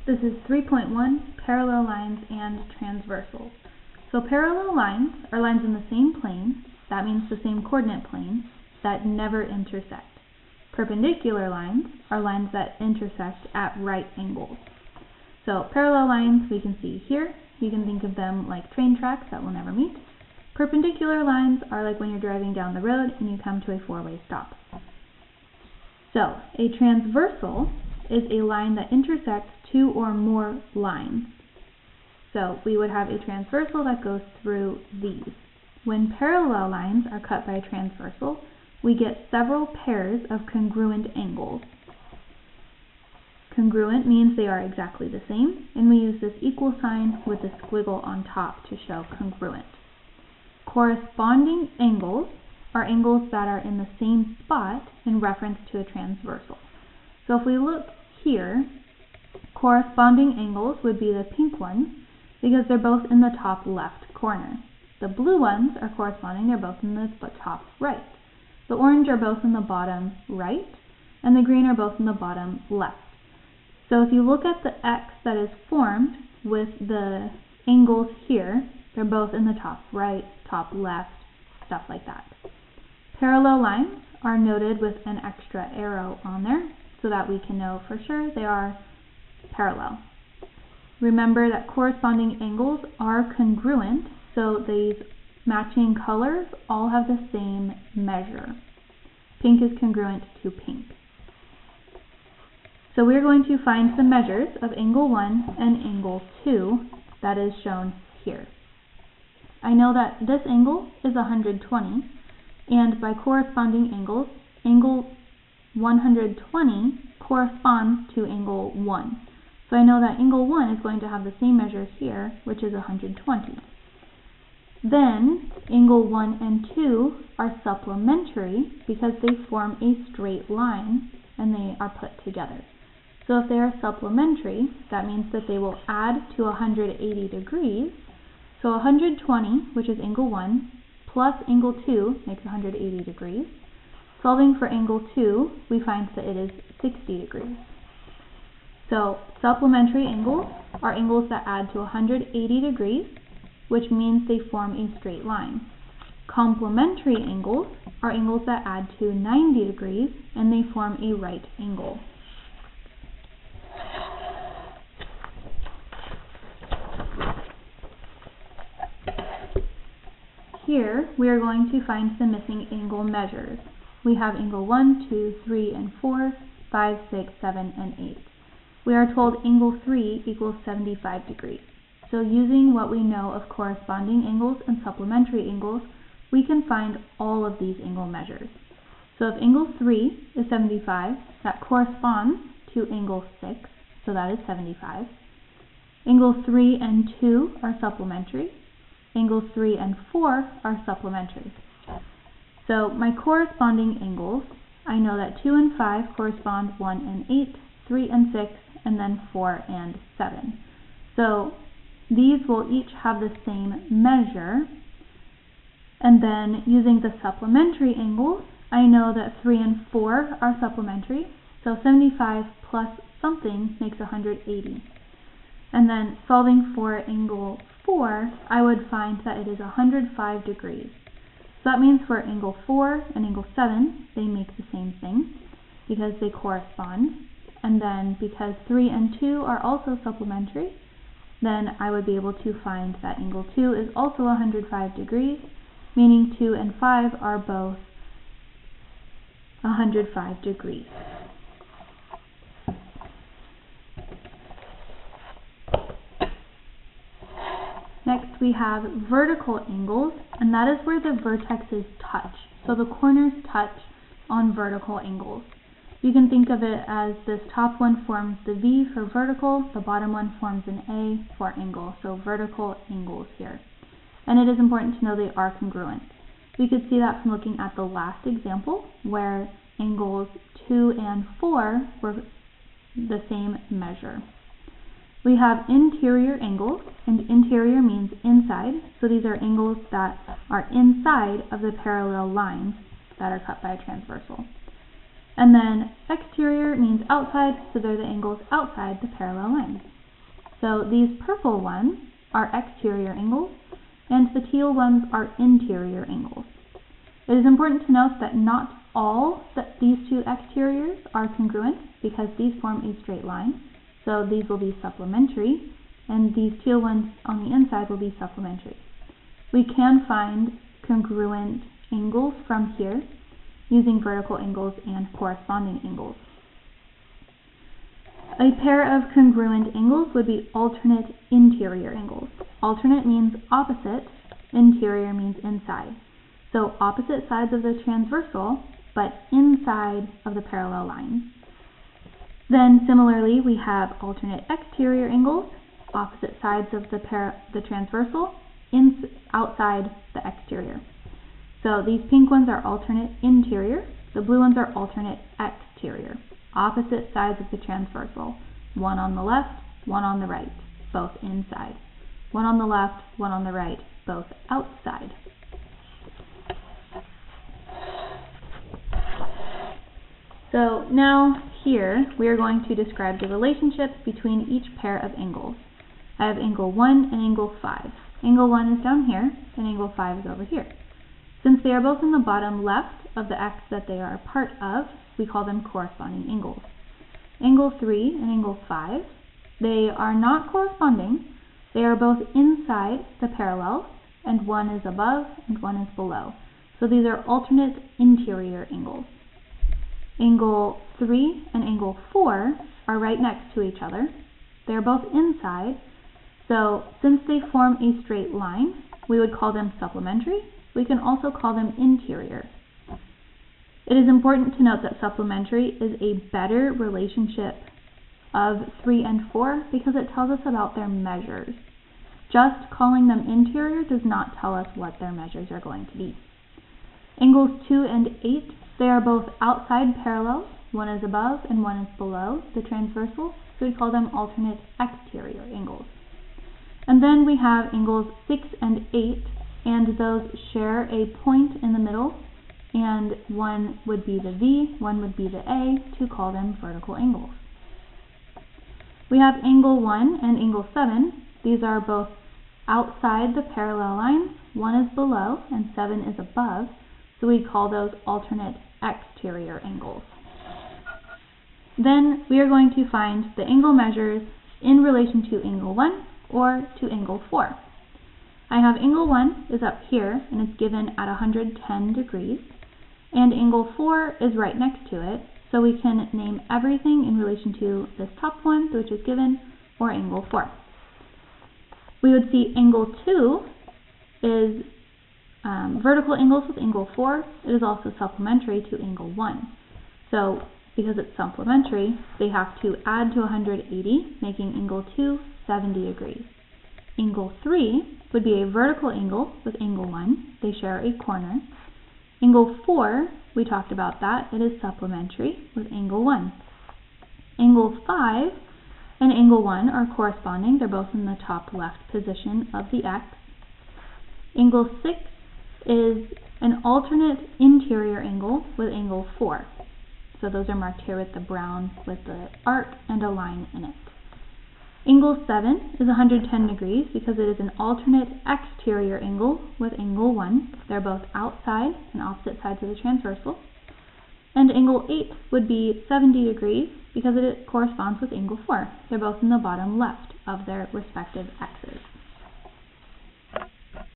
This is 3.1, parallel lines and transversals. So parallel lines are lines in the same plane, that means the same coordinate plane, that never intersect. Perpendicular lines are lines that intersect at right angles. So parallel lines we can see here. You can think of them like train tracks that will never meet. Perpendicular lines are like when you're driving down the road and you come to a four-way stop. So a transversal is a line that intersects two or more lines. So we would have a transversal that goes through these. When parallel lines are cut by a transversal, we get several pairs of congruent angles. Congruent means they are exactly the same, and we use this equal sign with a squiggle on top to show congruent. Corresponding angles are angles that are in the same spot in reference to a transversal. So if we look here, corresponding angles would be the pink ones because they're both in the top left corner. The blue ones are corresponding, they're both in the top right. The orange are both in the bottom right, and the green are both in the bottom left. So if you look at the X that is formed with the angles here, they're both in the top right, top left, stuff like that. Parallel lines are noted with an extra arrow on there so that we can know for sure they are parallel. Remember that corresponding angles are congruent, so these matching colors all have the same measure. Pink is congruent to pink. So we're going to find the measures of angle 1 and angle 2 that is shown here. I know that this angle is 120, and by corresponding angles, angle 120 corresponds to angle 1. So I know that angle 1 is going to have the same measure here, which is 120. Then, angle 1 and 2 are supplementary because they form a straight line and they are put together. So if they are supplementary, that means that they will add to 180 degrees. So 120, which is angle 1, plus angle 2 makes 180 degrees. Solving for angle 2, we find that it is 60 degrees. So supplementary angles are angles that add to 180 degrees, which means they form a straight line. Complementary angles are angles that add to 90 degrees, and they form a right angle. Here, we are going to find the missing angle measures. We have angle 1, 2, 3, and 4, 5, 6, 7, and 8. We are told angle 3 equals 75 degrees. So using what we know of corresponding angles and supplementary angles, we can find all of these angle measures. So if angle 3 is 75, that corresponds to angle 6, so that is 75. Angle 3 and 2 are supplementary. Angles 3 and 4 are supplementary. So my corresponding angles, I know that 2 and 5 correspond 1 and 8, 3 and 6, and then 4 and 7. So these will each have the same measure, and then using the supplementary angles, I know that 3 and 4 are supplementary, so 75 plus something makes 180. And then solving for angle 4, I would find that it is 105 degrees. So that means for angle 4 and angle 7, they make the same thing because they correspond. And then because 3 and 2 are also supplementary, then I would be able to find that angle 2 is also 105 degrees, meaning 2 and 5 are both 105 degrees. Next we have vertical angles, and that is where the vertexes touch. So the corners touch on vertical angles. You can think of it as this top one forms the V for vertical, the bottom one forms an A for angle, so vertical angles here. And it is important to know they are congruent. We could see that from looking at the last example where angles 2 and 4 were the same measure. We have interior angles, and interior means inside, so these are angles that are inside of the parallel lines that are cut by a transversal. And then exterior means outside, so they're the angles outside the parallel lines. So these purple ones are exterior angles, and the teal ones are interior angles. It is important to note that not all these two exteriors are congruent because these form a straight line, so these will be supplementary, and these teal ones on the inside will be supplementary. We can find congruent angles from here using vertical angles and corresponding angles. A pair of congruent angles would be alternate interior angles. Alternate means opposite, interior means inside. So opposite sides of the transversal, but inside of the parallel line. Then similarly, we have alternate exterior angles, opposite sides of the transversal, outside the exterior. So these pink ones are alternate interior, the blue ones are alternate exterior. Opposite sides of the transversal, one on the left, one on the right, both inside. One on the left, one on the right, both outside. So now here we are going to describe the relationships between each pair of angles. I have angle 1 and angle 5. Angle 1 is down here and angle 5 is over here. Since they are both in the bottom left of the X that they are a part of, we call them corresponding angles. Angle 3 and angle 5, they are not corresponding. They are both inside the parallel, and one is above and one is below. So these are alternate interior angles. Angle 3 and angle 4 are right next to each other. They are both inside, so since they form a straight line, we would call them supplementary. We can also call them interior. It is important to note that supplementary is a better relationship of 3 and 4 because it tells us about their measures. Just calling them interior does not tell us what their measures are going to be. Angles 2 and 8, they are both outside parallels. One is above and one is below the transversal, so we call them alternate exterior angles. And then we have angles 6 and 8, and those share a point in the middle, and one would be the V, one would be the A, to call them vertical angles. We have angle 1 and angle 7. These are both outside the parallel lines. One is below and 7 is above, so we call those alternate exterior angles. Then we are going to find the angle measures in relation to angle 1 or to angle 4. I have angle 1 is up here and it's given at 110 degrees, and angle 4 is right next to it, so we can name everything in relation to this top one, which is given, or angle 4. We would see angle 2 is vertical angles with angle 4. It is also supplementary to angle 1. So because it's supplementary, they have to add to 180, making angle 2 70 degrees. Angle 3 would be a vertical angle with angle 1. They share a corner. Angle 4, we talked about that. It is supplementary with angle 1. Angle 5 and angle 1 are corresponding. They're both in the top left position of the X. Angle 6 is an alternate interior angle with angle 4. So those are marked here with the brown with the arc and a line in it. Angle 7 is 110 degrees because it is an alternate exterior angle with angle 1. They're both outside and opposite sides of the transversal. And angle 8 would be 70 degrees because it corresponds with angle 4. They're both in the bottom left of their respective X's.